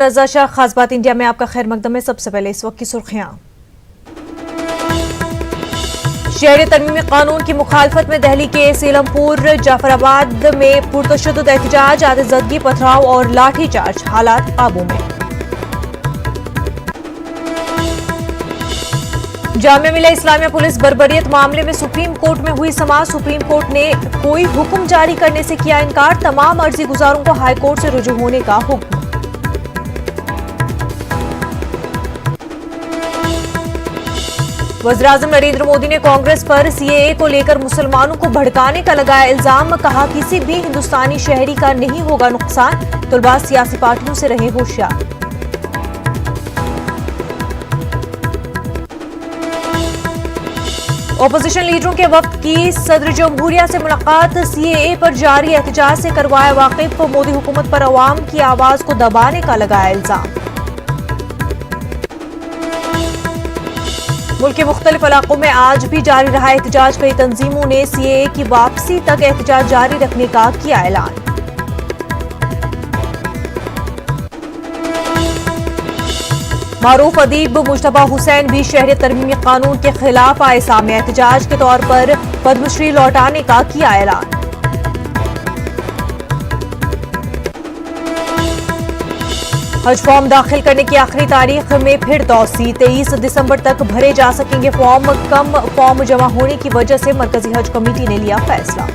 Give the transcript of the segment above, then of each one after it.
रजा शाह, खास बात इंडिया में आपका खैर मकदम है। सबसे पहले इस वक्त की सुर्खियां। शहरी तरमीमी कानून की मुखालफत में दिल्ली के सीलमपुर जाफराबाद में पुरतशद्दुद एहतजाज, आतिशज़दगी, पथराव और लाठीचार्ज, हालात काबू में। जामिया मिलिया इस्लामिया पुलिस बर्बरियत मामले में सुप्रीम कोर्ट में हुई समाअत। सुप्रीम कोर्ट ने कोई हुक्म जारी करने से किया इनकार। तमाम अर्जी गुजारों को हाई कोर्ट से रुजू होने का हुक्म। वज़ीर-ए-आज़म नरेंद्र मोदी ने कांग्रेस पर सीएए को लेकर मुसलमानों को भड़काने का लगाया इल्जाम। कहा, किसी भी हिंदुस्तानी शहरी का नहीं होगा नुकसान। तलबा सियासी पार्टियों से रहे होशियार। ओपोजिशन लीडरों के वक्त की सदर जमहूरिया से मुलाकात। सीएए पर जारी एहतजाज से करवाया वाकिफ। मोदी हुकूमत पर अवाम की आवाज को दबाने का लगाया इल्जाम। मुल्क के मुख्तलिफ इलाकों में आज भी जारी रहा एहतजाज। कई तंजीमों ने सीएए की वापसी तक एहतजाज जारी रखने का किया ऐलान। मारूफ अदीब मुश्तबा हुसैन भी शहरी तरमीमी कानून के खिलाफ आए सामने। एहतजाज के तौर पर पद्मश्री लौटाने का किया ऐलान। हज फॉर्म दाखिल करने की आखिरी तारीख में फिर तौसी। 23 दिसंबर तक भरे जा सकेंगे फॉर्म। कम फॉर्म जमा होने की वजह से मरकजी हज कमेटी ने लिया फैसला।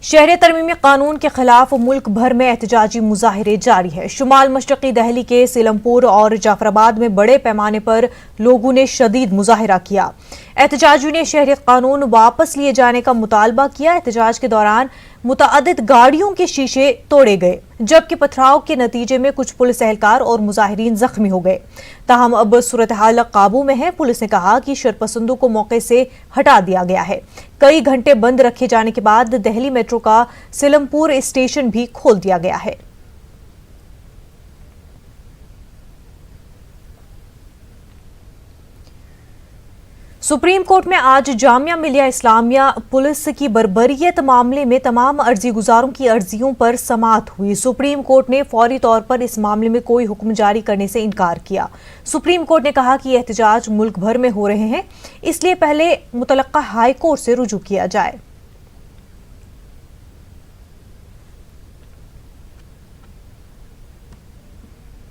शहरी तरमीमी कानून के खिलाफ मुल्क भर में एहतजाजी मुजाहिरे जारी है। शुमाल मशरकी दिल्ली के सीलमपुर और जाफराबाद में बड़े पैमाने पर लोगों ने शदीद मुजाहिरा किया। एहतजाजियों ने शहरी कानून वापस लिए जाने का मुतालबा किया। एहतजाज के दौरान मुतअद्दिद गाड़ियों के शीशे तोड़े गए, जबकि पथराव के नतीजे में कुछ पुलिस एहलकार और मुजाहिरीन जख्मी हो गए। ताहम अब सूरत हाल काबू में है। पुलिस ने कहा कि शरपसंदों को मौके से हटा दिया गया है। कई घंटे बंद रखे जाने के बाद दिल्ली मेट्रो का सीलमपुर स्टेशन भी खोल दिया गया है। सुप्रीम कोर्ट में आज जामिया मिलिया इस्लामिया पुलिस की बर्बरियत मामले में तमाम अर्जी गुजारों की अर्जियों पर समाअत हुई। सुप्रीम कोर्ट ने फौरी तौर पर इस मामले में कोई हुक्म जारी करने से इनकार किया। सुप्रीम कोर्ट ने कहा कि एहतजाज मुल्क भर में हो रहे हैं, इसलिए पहले मुतलक्का हाई कोर्ट से रुजू किया जाए।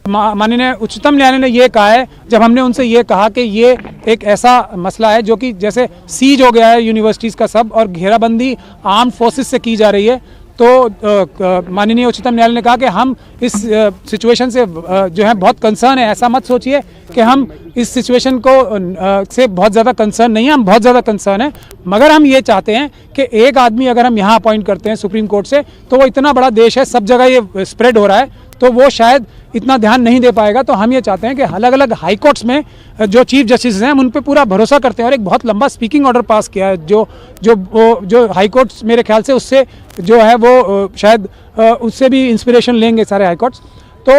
माननीय उच्चतम न्यायालय ने ये कहा है, जब हमने उनसे ये कहा कि ये एक ऐसा मसला है जो कि जैसे सीज हो गया है यूनिवर्सिटीज़ का सब और घेराबंदी आर्म्ड फोर्सेस से की जा रही है, तो माननीय उच्चतम न्यायालय ने कहा कि हम इस सिचुएशन से जो है बहुत कंसर्न है। ऐसा मत सोचिए कि हम इस सिचुएशन को से बहुत ज़्यादा कंसर्न नहीं है, हम बहुत ज़्यादा कंसर्न है। मगर हम ये चाहते हैं कि एक आदमी अगर हम यहाँ अपॉइंट करते हैं सुप्रीम कोर्ट से, तो वो इतना बड़ा देश है, सब जगह ये स्प्रेड हो रहा है, तो वो शायद इतना ध्यान नहीं दे पाएगा। तो हम ये चाहते हैं कि अलग अलग हाई कोर्ट्स में जो चीफ जस्टिस हैं हम उन पे पूरा भरोसा करते हैं। और एक बहुत लंबा स्पीकिंग ऑर्डर पास किया है जो हाई कोर्ट्स मेरे ख्याल से उससे जो है वो शायद उससे भी इंस्पिरेशन लेंगे सारे हाई कोर्ट्स। तो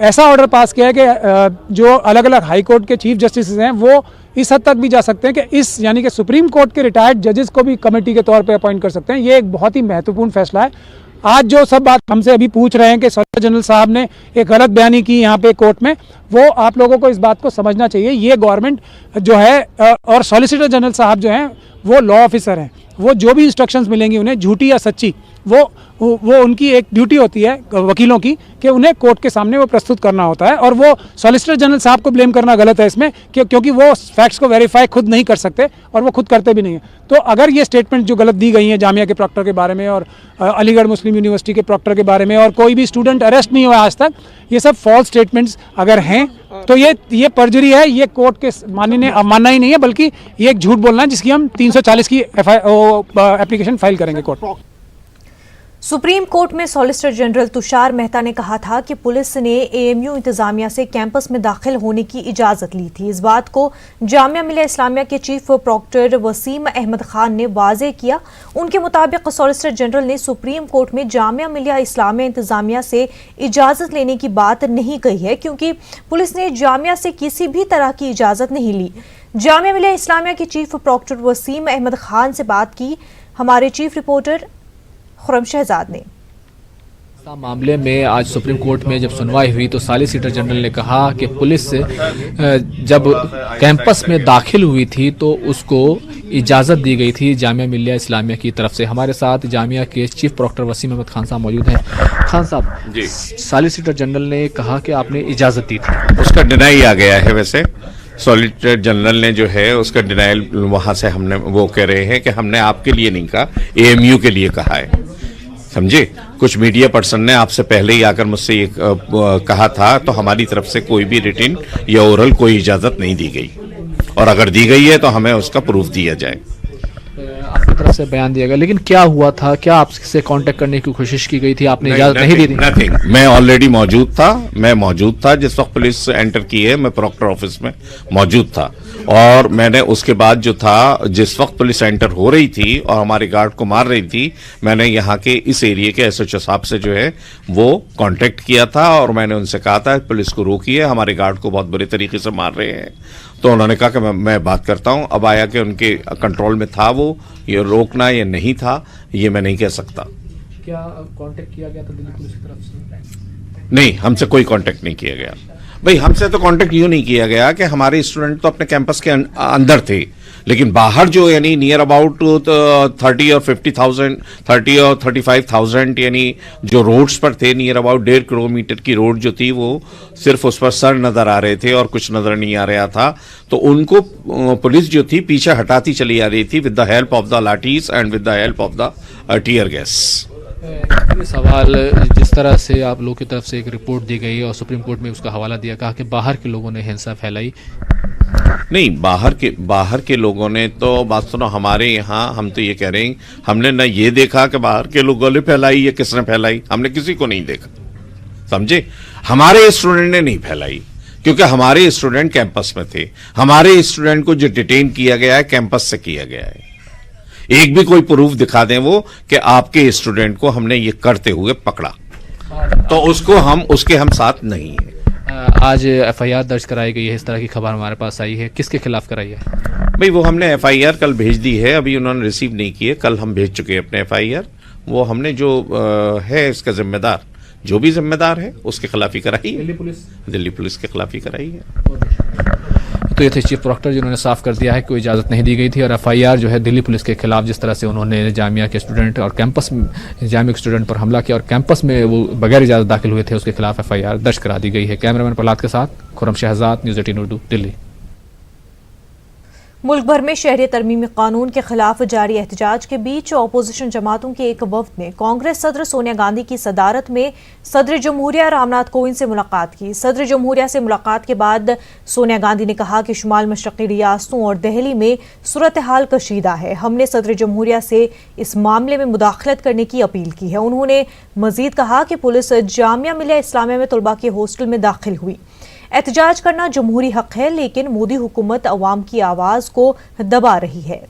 ऐसा ऑर्डर पास किया है कि जो अलग अलग हाई कोर्ट के चीफ जस्टिस हैं वो इस हद तक भी जा सकते हैं कि इस यानी कि सुप्रीम कोर्ट के रिटायर्ड जजेस को भी कमेटी के तौर पे अपॉइंट कर सकते हैं। ये एक बहुत ही महत्वपूर्ण फैसला है। आज जो सब बात हमसे अभी पूछ रहे हैं कि सॉलिसिटर जनरल साहब ने एक गलत बयानी की यहाँ पे कोर्ट में, वो आप लोगों को इस बात को समझना चाहिए। ये गवर्नमेंट जो है और सॉलिसिटर जनरल साहब जो हैं वो लॉ ऑफिसर हैं। वो जो भी इंस्ट्रक्शंस मिलेंगी उन्हें, झूठी या सच्ची, वो उनकी एक ड्यूटी होती है वकीलों की कि उन्हें कोर्ट के सामने वो प्रस्तुत करना होता है। और वो सॉलिसिटर जनरल साहब को ब्लेम करना गलत है इसमें, क्योंकि वो फैक्ट्स को वेरीफाई खुद नहीं कर सकते और वो खुद करते भी नहीं है। तो अगर ये स्टेटमेंट जो गलत दी गई हैं जामिया के प्रॉक्टर के बारे में और अलीगढ़ मुस्लिम यूनिवर्सिटी के प्रॉक्टर के बारे में, और कोई भी स्टूडेंट अरेस्ट नहीं हुआ आज तक, ये सब फॉल्स स्टेटमेंट्स अगर हैं तो ये परजरी है। ये कोर्ट के मानने मानना ही नहीं है, बल्कि ये एक झूठ बोलना है जिसकी हम 340 की एप्लीकेशन फाइल करेंगे कोर्ट। सुप्रीम कोर्ट में सॉलिसिटर जनरल तुषार मेहता ने कहा था कि पुलिस ने एएमयू इंतजामिया से कैंपस में दाखिल होने की इजाजत ली थी। इस बात को जामिया मिलिया इस्लामिया के चीफ प्रॉक्टर वसीम अहमद खान ने वाजे किया। उनके मुताबिक सॉलिसिटर जनरल ने सुप्रीम कोर्ट में जामिया मिलिया इस्लामिया इंतजामिया से इजाजत लेने की बात नहीं कही है, क्योंकि पुलिस ने जामिया से किसी भी तरह की इजाजत नहीं ली। जामिया मिलिया इस्लामिया के चीफ प्रॉक्टर वसीम अहमद खान से बात की हमारे चीफ रिपोर्टर खुरम शहजाद ने। मामले में आज सुप्रीम कोर्ट में जब सुनवाई हुई तो सॉलिसिटर जनरल ने कहा कि पुलिस जब कैंपस में दाखिल हुई थी तो उसको इजाज़त दी गई थी जामिया मिलिया इस्लामिया की तरफ से। हमारे साथ जामिया के चीफ प्रॉक्टर वसीम अहमद खान साहब मौजूद हैं। खान साहब जी, सॉलिसिटर जनरल ने कहा कि आपने इजाज़त दी थी, उसका डिनाई आ गया है। वैसे सॉलिसिटर जनरल ने जो है उसका डिनाइल वहां से हमने वो कह रहे हैं कि हमने आपके लिए नहीं कहा, एएमयू के लिए कहा है, समझे। कुछ मीडिया पर्सन ने आपसे पहले ही आकर मुझसे ये कहा था, तो हमारी तरफ से कोई भी रिटिन या ओरल कोई इजाजत नहीं दी गई, और अगर दी गई है तो हमें उसका प्रूफ दिया जाए। आपकी तरफ से बयान दिया गया, लेकिन क्या हुआ था? क्या आपसे कांटेक्ट करने की कोशिश की गई थी? आपने इजाजत नहीं दी थी? नथिंग, मैं ऑलरेडी मौजूद था जिस वक्त पुलिस एंटर की है, मैं प्रॉक्टर ऑफिस में मौजूद था, और मैंने उसके बाद जो था, जिस वक्त पुलिस एंटर हो रही थी और हमारे गार्ड को मार रही थी, मैंने यहाँ के इस एरिया के एसएचओ साहब से जो है वो कांटेक्ट किया था, और मैंने उनसे कहा था पुलिस को रोकिए, हमारे गार्ड को बहुत बुरे तरीके से मार रहे हैं। तो उन्होंने कहा कि मैं बात करता हूं। अब आया कि उनके कंट्रोल में था वो, ये रोकना या नहीं था ये मैं नहीं कह सकता। क्या कांटेक्ट किया गया था दिल्ली पुलिस की तरफ से? नहीं, हमसे कोई कांटेक्ट नहीं किया गया। भाई हमसे तो कांटेक्ट यूं नहीं किया गया कि हमारे स्टूडेंट तो अपने कैंपस के अंदर थे, लेकिन बाहर जो यानी नियर अबाउट 30 और 50,000, 30 और 35,000 यानी जो रोड्स पर थे, नियर अबाउट 1.5 किलोमीटर की रोड जो थी वो सिर्फ उस पर सर नजर आ रहे थे और कुछ नजर नहीं आ रहा था। तो उनको पुलिस जो थी पीछे हटाती चली आ रही थी with the help of the lathis and with the help of the tear gas. ये सवाल, जिस तरह से आप लोगों की तरफ से एक रिपोर्ट दी गई और सुप्रीम कोर्ट में उसका हवाला दिया, कहा कि बाहर के लोगों ने हिंसा फैलाई। नहीं, बाहर के लोगों ने तो बात सुनो, हमारे यहाँ हम तो ये कह रहे हैं, हमने न ये देखा कि बाहर के लोगों ने फैलाई या किसने फैलाई, हमने किसी को नहीं देखा, समझे। हमारे स्टूडेंट ने नहीं फैलाई, क्योंकि हमारे स्टूडेंट कैंपस में थे। हमारे स्टूडेंट को जो डिटेन किया गया है कैंपस से किया गया है। एक भी कोई प्रूफ दिखा दें वो कि आपके स्टूडेंट को हमने ये करते हुए पकड़ा, तो उसके हम साथ नहीं है। आज एफआईआर दर्ज कराई गई है, इस तरह की खबर हमारे पास आई है, किसके खिलाफ कराई है? भाई वो हमने एफआईआर कल भेज दी है, अभी उन्होंने रिसीव नहीं की है, कल हम भेज चुके हैं अपने एफआईआर। वो हमने जो है इसका जिम्मेदार, जो भी जिम्मेदार है उसके खिलाफ ही कराई है, दिल्ली पुलिस के खिलाफ ही कराई है। तो ये थे चीफ प्रॉक्टर जिन्होंने साफ कर दिया है कि कोई इजाज़त नहीं दी गई थी, और एफआईआर जो है दिल्ली पुलिस के खिलाफ, जिस तरह से उन्होंने जामिया के स्टूडेंट और कैंपस में जामिया के स्टूडेंट पर हमला किया और कैंपस में वो बगैर इजाज़त दाखिल हुए थे, उसके खिलाफ एफआईआर दर्ज करा दी गई है। कैमरामैन प्रहलाद के साथ खुरम शहजाद, न्यूज़ 18 उर्दू, दिल्ली। मुल्क भर में शहरी तरमीमी कानून के खिलाफ जारी एहतजाज के बीच अपोजिशन जमातों के एक वफ्द ने कांग्रेस सदर सोनिया गांधी की सदारत में सदर जमहूरिया रामनाथ कोविंद से मुलाकात की। सदर जमहूरिया से मुलाकात के बाद सोनिया गांधी ने कहा कि शुमाल मशरक़ी रियासतों और दिल्ली में सूरत हाल कशीदा है। हमने सदर जमहूरिया से इस मामले में मुदाखलत करने की अपील की है। उन्होंने मजीद कहा कि पुलिस जामिया मिलिया इस्लामिया में तलबा के हॉस्टल में दाखिल हुई। एहतजाज करना जमहूरी हक है, लेकिन मोदी हुकूमत अवाम की आवाज को दबा रही है।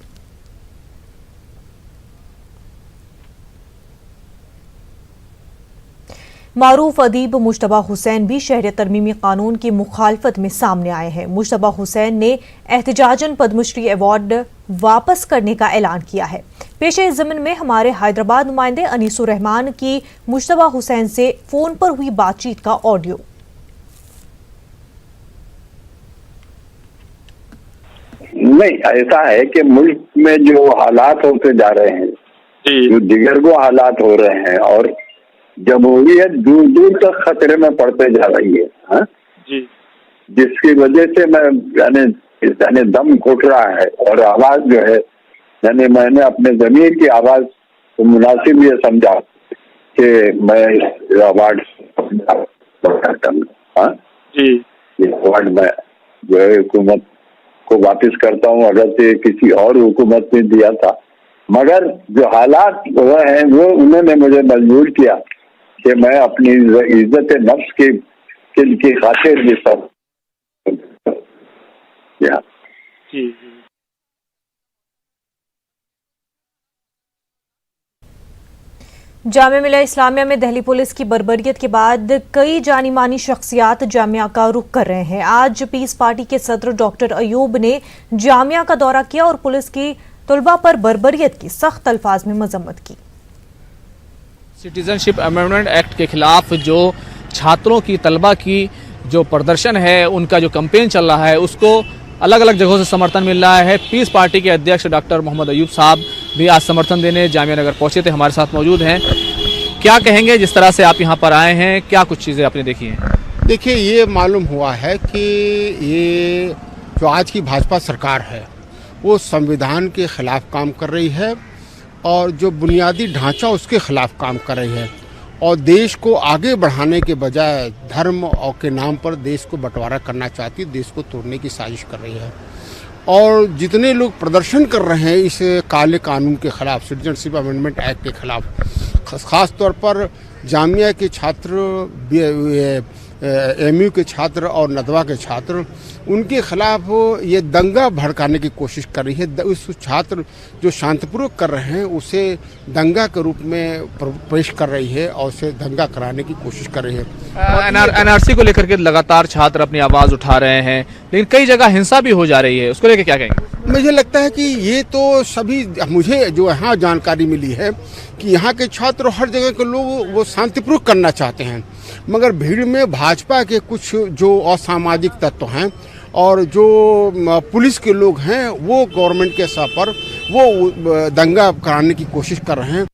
मारूफ अदीब मुश्तबा हुसैन भी शहरी तरमीमी कानून की मुखालफत में सामने आए हैं। मुश्तबा हुसैन ने एहतजाजन पद्मश्री अवार्ड वापस करने का ऐलान किया है। पेशे ज़मीन में हमारे हैदराबाद नुमाइंदे अनीसुर रहमान की मुश्तबा हुसैन से फोन पर हुई बातचीत का ऑडियो। नहीं, ऐसा है कि मुल्क में जो हालात होते जा रहे हैं, जो दिगरगो हालात हो रहे हैं, और जमहूरियत दूर दूर तक खतरे में पड़ते जा रही है, हाँ? जी, जिसकी वजह से मैं यानी दम घुट रहा है, और आवाज जो है, यानी मैंने अपने ज़मीर की आवाज को मुनासिब ये समझा कि मैं अवार्ड हाँ जी, ये अवार्ड में जो है हुकूमत को वापस करता हूँ। अगर से किसी और हुकूमत ने दिया था मगर जो हालात हुए हैं वो उन्होंने मुझे मजबूर किया कि मैं अपनी इज्जत नफ्स की खातिर ये सब किया। जामिया मिलिया इस्लामिया में दिल्ली पुलिस की बर्बरियत के बाद कई जानी मानी शख्सियात जामिया का रुख कर रहे हैं। आज पीस पार्टी के सदर डॉक्टर अयूब ने जामिया का दौरा किया और पुलिस की तलबा पर बर्बरियत की सख्त अल्फाज में मजम्मत की। सिटीजनशिप अमेंडमेंट एक्ट के खिलाफ जो छात्रों की तलबा की जो प्रदर्शन है, उनका जो कैंपेन चल रहा है, उसको अलग अलग जगहों से समर्थन मिल रहा है। पीस पार्टी के अध्यक्ष डॉक्टर मोहम्मद अयूब साहब भी आज समर्थन देने जामिया नगर पहुंचे थे, हमारे साथ मौजूद हैं। क्या कहेंगे जिस तरह से आप यहां पर आए हैं, क्या कुछ चीज़ें आपने देखी हैं? देखिए, ये मालूम हुआ है कि ये जो आज की भाजपा सरकार है वो संविधान के खिलाफ काम कर रही है और जो बुनियादी ढांचा उसके खिलाफ काम कर रही है और देश को आगे बढ़ाने के बजाय धर्म और के नाम पर देश को बंटवारा करना चाहती है, देश को तोड़ने की साजिश कर रही है। और जितने लोग प्रदर्शन कर रहे हैं इस काले कानून के खिलाफ, सिटीजनशिप अमेंडमेंट एक्ट के खिलाफ, ख़ास तौर पर जामिया के छात्र, एमयू के छात्र और नदवा के छात्र, उनके खिलाफ ये दंगा भड़काने की कोशिश कर रही है। उस छात्र जो शांतिपूर्वक कर रहे हैं उसे दंगा के रूप में पेश कर रही है और उसे दंगा कराने की कोशिश कर रही है। एनआरसी को लेकर के लगातार छात्र अपनी आवाज़ उठा रहे हैं, लेकिन कई जगह हिंसा भी हो जा रही है, उसको लेकर क्या कहेंगे? मुझे लगता है कि ये तो सभी, मुझे जो यहाँ जानकारी मिली है कि यहाँ के छात्र हर जगह के लोग वो शांतिपूर्वक करना चाहते हैं, मगर भीड़ में भाजपा के कुछ जो असामाजिक तत्व हैं और जो पुलिस के लोग हैं वो गवर्नमेंट के सर पर वो दंगा कराने की कोशिश कर रहे हैं।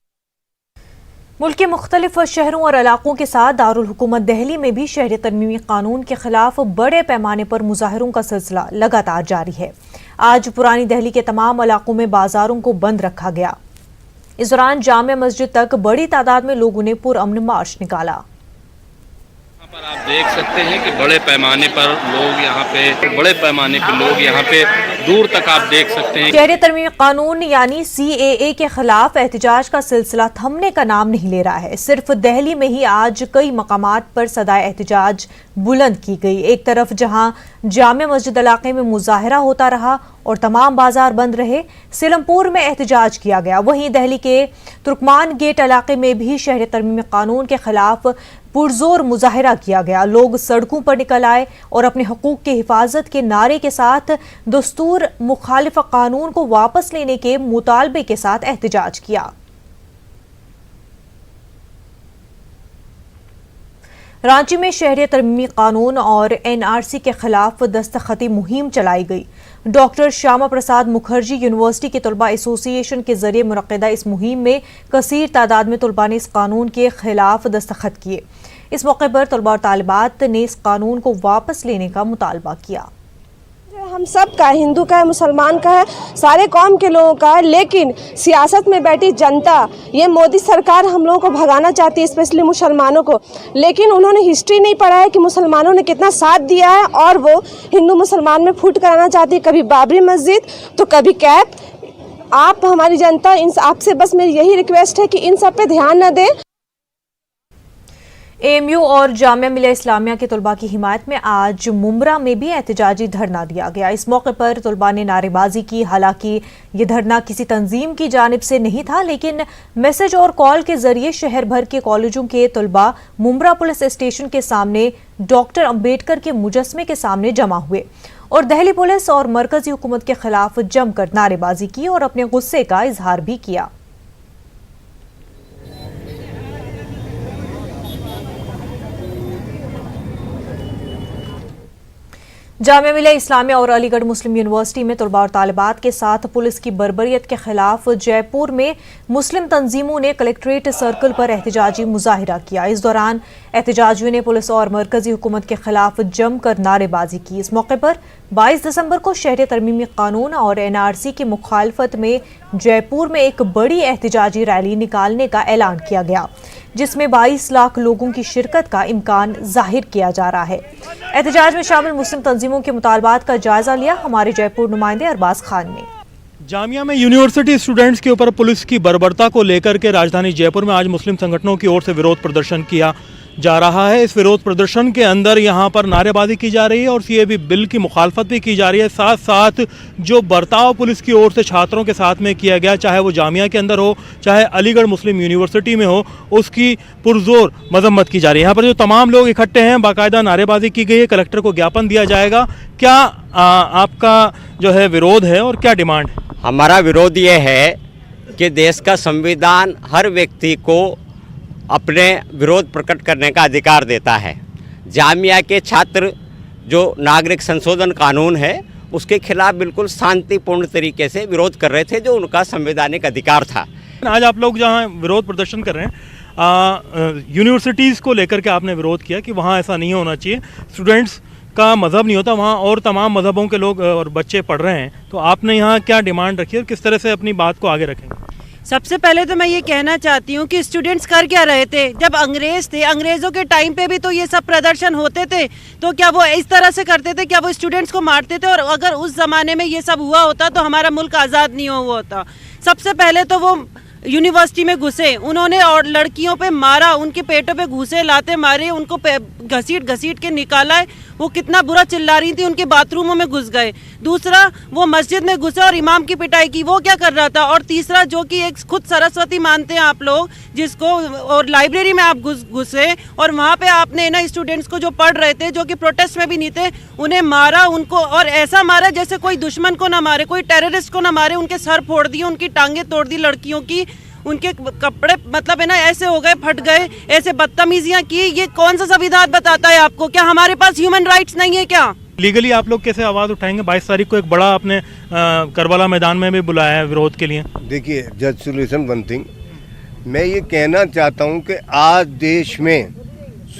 मुल्क के मुख्तलिफ शहरों और इलाकों के साथ दारुल हुकूमत दिल्ली में भी शहरी तरमीमी कानून के खिलाफ बड़े पैमाने पर मुजाहरों का सिलसिला लगातार जारी है। आज पुरानी दिल्ली के तमाम इलाकों में बाजारों को बंद रखा गया। इस दौरान जामिया मस्जिद तक बड़ी तादाद में लोगों ने पुरअमन मार्च निकाला। पर आप देख सकते हैं कि बड़े पैमाने पर लोग यहाँ पे दूर तक आप देख सकते हैं। शहरी तरमीमी कानून यानी CAA के खिलाफ एहतजाज का सिलसिला थमने का नाम नहीं ले रहा है। सिर्फ दिल्ली में ही आज कई मकामात पर सदाए एहतजाज बुलंद की गई। एक तरफ जहां जामिया मस्जिद इलाके में मुजाहरा होता रहा और तमाम बाजार बंद रहे, सीलमपुर में एहतजाज किया गया। वहीं दिल्ली के तुर्कमान गेट इलाके में भी शहरी तरमीमी कानून के खिलाफ पुरजोर मुजाहरा किया गया। लोग सड़कों पर निकल आए और अपने हकूक की हिफाजत के नारे के साथ दस्तूर मुखालिफ कानून को वापस लेने के मुतालबे के साथ एहतजाज किया। रांची में शहरी तरमीमी कानून और NRC के खिलाफ दस्तखती मुहिम चलाई गई। डॉक्टर श्यामा प्रसाद मुखर्जी यूनिवर्सिटी के तलबा एसोसिएशन के जरिए मुनक्किदा इस मुहिम में कसीर तादाद में तलबा ने इस कानून के खिलाफ दस्तखत किए। इस मौके पर तलबा और तालिबात ने इस कानून को वापस लेने का मुतालबा किया। हम सब का, हिंदू का है, मुसलमान का है, सारे कौम के लोगों का है, लेकिन सियासत में बैठी जनता, ये मोदी सरकार हम लोगों को भगाना चाहती है, स्पेशली मुसलमानों को। लेकिन उन्होंने हिस्ट्री नहीं पढ़ा है कि मुसलमानों ने कितना साथ दिया है और वो हिंदू मुसलमान में फूट कराना चाहती है, कभी बाबरी मस्जिद तो कभी कैप। आप हमारी जनता, आपसे बस मेरी यही रिक्वेस्ट है कि इन सब पे ध्यान न दें। AMU और जामिया मिलिया इस्लामिया के तलबा की हिमायत में आज मुंब्रा में भी एहतजाजी धरना दिया गया। इस मौके पर तलबा ने नारेबाजी की। हालांकि ये धरना किसी तंजीम की जानिब से नहीं था, लेकिन मैसेज और कॉल के जरिए शहर भर के कॉलेजों के तलबा मुंब्रा पुलिस स्टेशन के सामने डॉक्टर अंबेडकर के मुजस्मे के सामने जमा हुए और दिल्ली पुलिस और मरकजी हुकूमत के खिलाफ जमकर नारेबाजी की और अपने गुस्से का इजहार भी किया। जामिया मिलिया इस्लामिया और अलीगढ़ मुस्लिम यूनिवर्सिटी में तलबा और तालिबात के साथ पुलिस की बर्बरियत के खिलाफ जयपुर में मुस्लिम तंजीमों ने कलेक्ट्रेट सर्कल पर एहतजाजी मुजाहिरा किया। इस दौरान एहतजाजियों ने पुलिस और मरकजी हुकूमत के खिलाफ जमकर नारेबाजी की। इस मौके पर 22 दिसंबर को शहरी तरमीमी कानून और NRC की मुखालफत में जयपुर में एक बड़ी एहतजाजी रैली निकालने का ऐलान किया गया, जिसमें 22 लाख लोगों की शिरकत का इम्कान जाहिर किया जा रहा है। एहतजाज में शामिल मुस्लिम तंजीमों के मुतालबात का जायजा लिया हमारे जयपुर नुमाइंदे अरबाज खान ने। जामिया में यूनिवर्सिटी स्टूडेंट्स के ऊपर पुलिस की बर्बरता को लेकर के राजधानी जयपुर में आज मुस्लिम संगठनों की ओर से विरोध प्रदर्शन किया जा रहा है। इस विरोध प्रदर्शन के अंदर यहां पर नारेबाजी की जा रही है और सीएबी बिल की मुखालफत भी की जा रही है। साथ साथ जो बर्ताव पुलिस की ओर से छात्रों के साथ में किया गया, चाहे वो जामिया के अंदर हो चाहे अलीगढ़ मुस्लिम यूनिवर्सिटी में हो, उसकी पुरजोर मजम्मत की जा रही है। यहाँ पर जो तमाम लोग इकट्ठे हैं, बाकायदा नारेबाजी की गई है, कलेक्टर को ज्ञापन दिया जाएगा। क्या आपका जो है विरोध है और क्या डिमांड है? हमारा विरोध ये है कि देश का संविधान हर व्यक्ति को अपने विरोध प्रकट करने का अधिकार देता है। जामिया के छात्र जो नागरिक संशोधन कानून है उसके खिलाफ बिल्कुल शांतिपूर्ण तरीके से विरोध कर रहे थे, जो उनका संवैधानिक अधिकार था। आज आप लोग जहां विरोध प्रदर्शन कर रहे हैं, यूनिवर्सिटीज़ को लेकर के आपने विरोध किया कि वहां ऐसा नहीं होना चाहिए, स्टूडेंट्स का मज़हब नहीं होता, वहाँ और तमाम मज़हबों के लोग और बच्चे पढ़ रहे हैं, तो आपने यहाँ क्या डिमांड रखी है और किस तरह से अपनी बात को आगे रखेंगे? सबसे पहले तो मैं ये कहना चाहती हूँ कि स्टूडेंट्स कर क्या रहे थे जब अंग्रेज थे? अंग्रेज़ों के टाइम पे भी तो ये सब प्रदर्शन होते थे, तो क्या वो इस तरह से करते थे? क्या वो स्टूडेंट्स को मारते थे? और अगर उस ज़माने में ये सब हुआ होता तो हमारा मुल्क आज़ाद नहीं हुआ होता। सबसे पहले तो वो यूनिवर्सिटी में घुसे, उन्होंने और लड़कियों पे मारा, उनके पेटों पे घूसे लाते मारे, उनको घसीट के निकाला है। वो कितना बुरा चिल्ला रही थी, उनके बाथरूमों में घुस गए। दूसरा, वो मस्जिद में घुसे और इमाम की पिटाई की, वो क्या कर रहा था? और तीसरा, जो कि एक खुद सरस्वती मानते हैं आप लोग, जिसको, और लाइब्रेरी में आप घुसे और वहाँ पे आपने ना स्टूडेंट्स को जो पढ़ रहे थे, जो कि प्रोटेस्ट में भी नहीं थे, उन्हें मारा, उनको, और ऐसा मारा जैसे कोई दुश्मन को ना मारे, कोई टेररिस्ट को ना मारे। उनके सर फोड़ दिए, उनकी टांगे तोड़ दी लड़कियों की, उनके कपड़े मतलब है ना ऐसे हो गए, फट गए, ऐसे बदतमीजियां की। ये कौन सा संविधान बताता है आपको? क्या हमारे पास ह्यूमन राइट्स नहीं है क्या? लीगली आप लोग कैसे आवाज़ उठाएंगे? 22 तारीख को एक बड़ा आपने करबला मैदान में भी बुलाया है विरोध के लिए। देखिए जज सोल्यूशन वन थिंग, मैं ये कहना चाहता हूँ कि आज देश में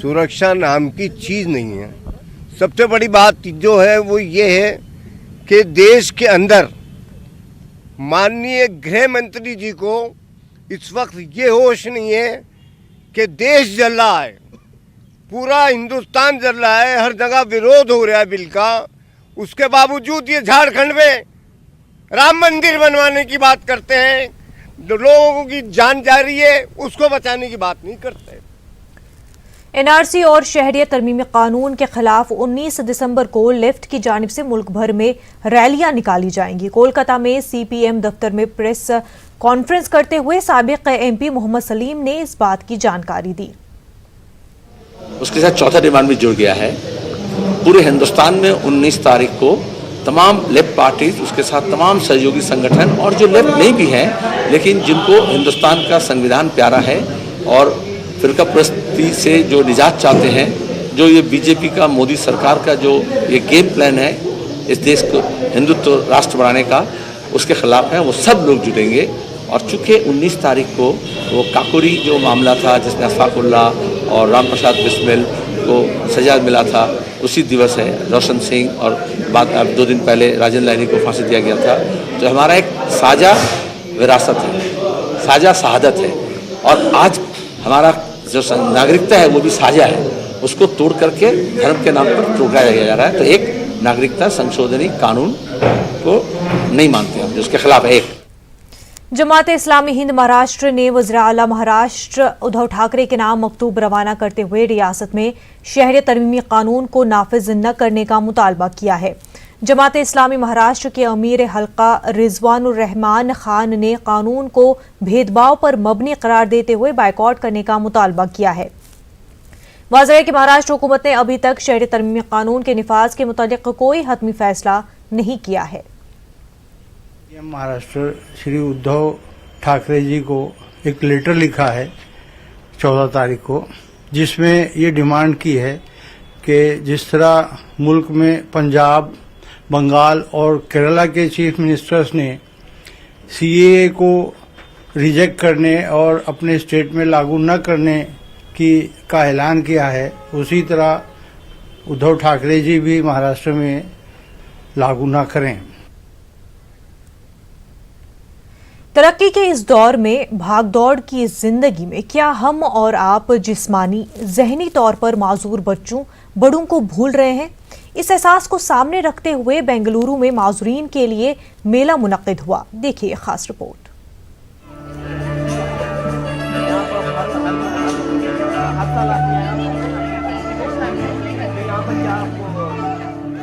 सुरक्षा नाम की चीज़ नहीं है। सबसे बड़ी बात जो है वो ये है कि देश के अंदर माननीय गृह मंत्री जी को इस वक्त ये होश नहीं है कि देश जल रहा है, पूरा हिंदुस्तान जल रहा है, हर जगह विरोध हो रहा है बिल का। उसके बावजूद ये झारखंड में राम मंदिर बनवाने की बात करते हैं, लोगों की जान जा रही है, उसको बचाने की बात नहीं करते। एनआरसी और शहरियत तरमीमी कानून के खिलाफ 19 दिसंबर को लेफ्ट की जानिब से मुल्क भर में रैलियां निकाली जाएंगी। कोलकाता में सीपीएम दफ्तर में प्रेस कॉन्फ्रेंस करते हुए साबिक एमपी मोहम्मद सलीम ने इस बात की जानकारी दी। उसके साथ चौथा डिमांड भी जुड़ गया है। पूरे हिंदुस्तान में 19 तारीख को तमाम लेफ्ट पार्टीज, उसके साथ तमाम सहयोगी संगठन और जो लेफ्ट नहीं भी हैं लेकिन जिनको हिंदुस्तान का संविधान प्यारा है और फिरका परस्ती से जो निजात चाहते हैं, जो ये बीजेपी का, मोदी सरकार का जो ये गेम प्लान है इस देश को हिंदुत्व राष्ट्र बनाने का, उसके खिलाफ है, वो सब लोग जुटेंगे। और चूँकि 19 तारीख को वो काकोरी जो मामला था जिसमें अशफाकुल्लाह और राम प्रसाद बिस्मिल को सजा मिला था, उसी दिवस है रोशन सिंह और बाद अब 2 दिन पहले राजेंद्र लाहिरी को फांसी दिया गया था। तो हमारा एक साझा विरासत है, साझा शहादत है और आज हमारा जो नागरिकता है वो भी साझा है, उसको तोड़ करके धर्म के नाम पर टोकाया जा रहा है। तो एक नागरिकता संशोधनी कानून को नहीं मानते हम, उसके खिलाफ है। एक जमात इस्लामी हिंद महाराष्ट्र ने वज़ीर आला महाराष्ट्र उद्धव ठाकरे के नाम मकतूब रवाना करते हुए रियासत में शहरियत तरमीमी कानून को नाफिज न करने का मुतालबा किया है। जमात इस्लामी महाराष्ट्र के अमीर हल्का रिजवानुर रहमान खान ने कानून को भेदभाव पर मबनी करार देते हुए बायकॉट करने का मुतालबा किया है। वाज़ेह है कि महाराष्ट्र हुकूमत ने अभी तक शहरी तरमीमी कानून के निफाज के मुतालिक कोई हतमी फैसला नहीं किया है। महाराष्ट्र श्री उद्धव ठाकरे जी को एक लेटर लिखा है 14 तारीख को, जिसमें ये डिमांड की है कि जिस तरह मुल्क में पंजाब, बंगाल और केरला के चीफ मिनिस्टर्स ने सीएए को रिजेक्ट करने और अपने स्टेट में लागू न करने का ऐलान किया है, उसी तरह उद्धव ठाकरे जी भी महाराष्ट्र में लागू न करें। तरक्की के इस दौर में भागदौड़ की इस जिंदगी में क्या हम और आप जिस्मानी ज़हनी तौर पर माजूर बड़ों को भूल रहे हैं? इस एहसास को सामने रखते हुए बेंगलुरु में माजूरीन के लिए मेला मुनक्किद हुआ। देखिए खास रिपोर्ट।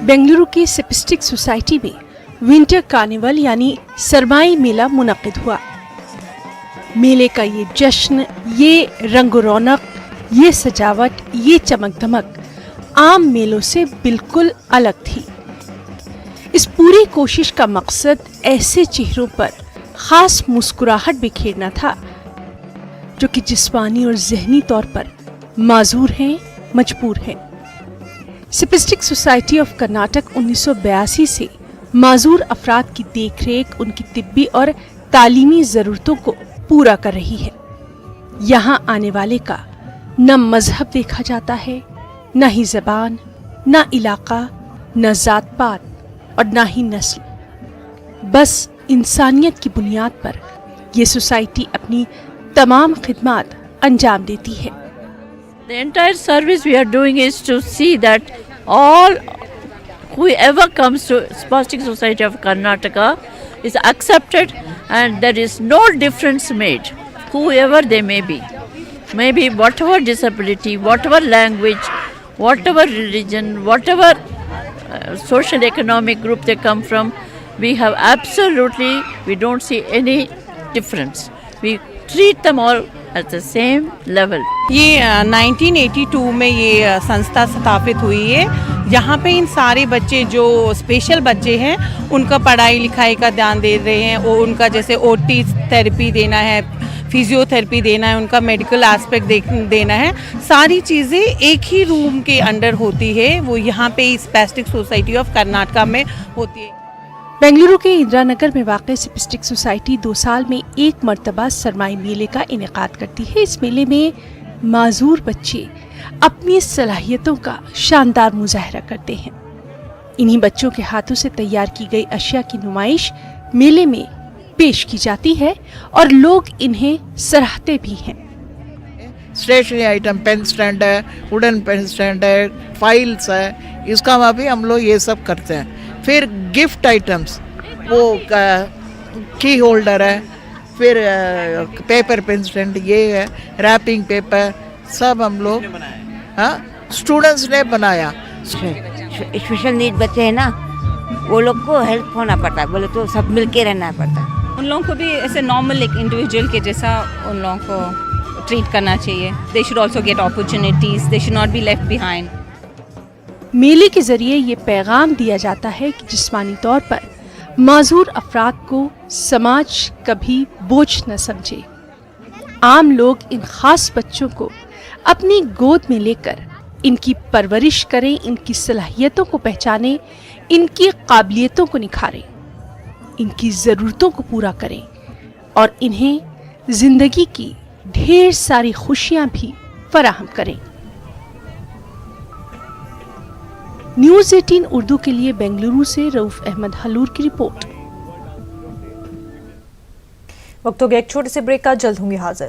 बेंगलुरु की सिपिस्टिक सोसाइटी में विंटर कार्निवल यानी सरमाई मेला मुनक्किद हुआ। मेले का ये जश्न, ये रंग रौनक, ये सजावट, ये चमक दमक आम मेलों से बिल्कुल अलग थी। इस पूरी कोशिश का मकसद ऐसे चेहरों पर खास मुस्कुराहट बिखेरना था जो कि जिस्मानी और ज़हनी तौर पर माजूर हैं, मजबूर हैं। सिपिस्टिक सोसाइटी ऑफ कर्नाटक 1982 से माजूर अफराद की देखरेख, उनकी तिब्बी और तालीमी ज़रूरतों को पूरा कर रही है। यहाँ आने वाले का न मजहब देखा जाता है, न ही ज़बान, न इलाका, न ज़ात पात और न ही नस्ल। बस इंसानियत की बुनियाद पर ये सोसाइटी अपनी तमाम खिदमात अंजाम देती है। The entire service we are doing is to see that all whoever comes to Spastic Society of Karnataka is accepted and there is no difference made, whoever they may be. Maybe whatever disability, whatever language, whatever religion, whatever social economic group they come from, we don't see any difference. We treat them all at the same level. ये 1982 में ये संस्था स्थापित हुई है। यहाँ पे इन सारे बच्चे जो स्पेशल बच्चे हैं उनका पढ़ाई लिखाई का ध्यान दे रहे हैं। वो उनका जैसे ओटी थेरेपी देना है, फिजियोथेरेपी देना है, उनका मेडिकल एस्पेक्ट देना है। सारी चीज़ें एक ही रूम के अंडर होती है। वो यहाँ पे स्पेस्टिक सोसाइटी ऑफ कर्नाटका में होती है। बेंगलुरु के इंदिरानगर में वाक़ई सिपिस्टिक सोसाइटी 2 साल में एक मरतबा सरमाई मेले का इनेकाद करती है। इस मेले में माजूर बच्चे अपनी सलाहियतों का शानदार मुजाहरा करते हैं। इन्हीं बच्चों के हाथों से तैयार की गई अशिया की नुमाइश मेले में पेश की जाती है और लोग इन्हें सराहते भी हैं। स्टेशनरी आइटम, पेन स्टैंड है, वुडन पेन स्टैंड है, फाइल्स है, इसका वहाँ भी हम लोग ये सब करते हैं। फिर गिफ्ट आइटम्स, वो की होल्डर है, फिर पेपर पेन स्टैंड, ये है रैपिंग पेपर, सब हम लोग स्टूडेंट्स ने बनाया। स्पेशल नीड बच्चे हैं ना, वो लोग को हेल्प होना पड़ता है, बोले तो सब मिलके रहना पड़ता है। उन लोगों को भी ऐसे नॉर्मल एक इंडिविजुअल के जैसा उन लोगों को ट्रीट करना चाहिए। They should also get opportunities, they should not be left behind. मेले के जरिए ये पैगाम दिया जाता है कि जिस्मानी तौर पर माजूर अफराद को समाज कभी बोझ न समझे। आम लोग इन खास बच्चों को अपनी गोद में लेकर इनकी परवरिश करें, इनकी सलाहियतों को पहचानें, इनकी काबिलियतों को निखारें, इनकी ज़रूरतों को पूरा करें और इन्हें ज़िंदगी की ढेर सारी खुशियां भी फराहम करें। न्यूज़ 18 उर्दू के लिए बेंगलुरु से रऊफ अहमद हलूर की रिपोर्ट। वक्त हो गया एक छोटे से ब्रेक का, जल्द होंगे हाजिर।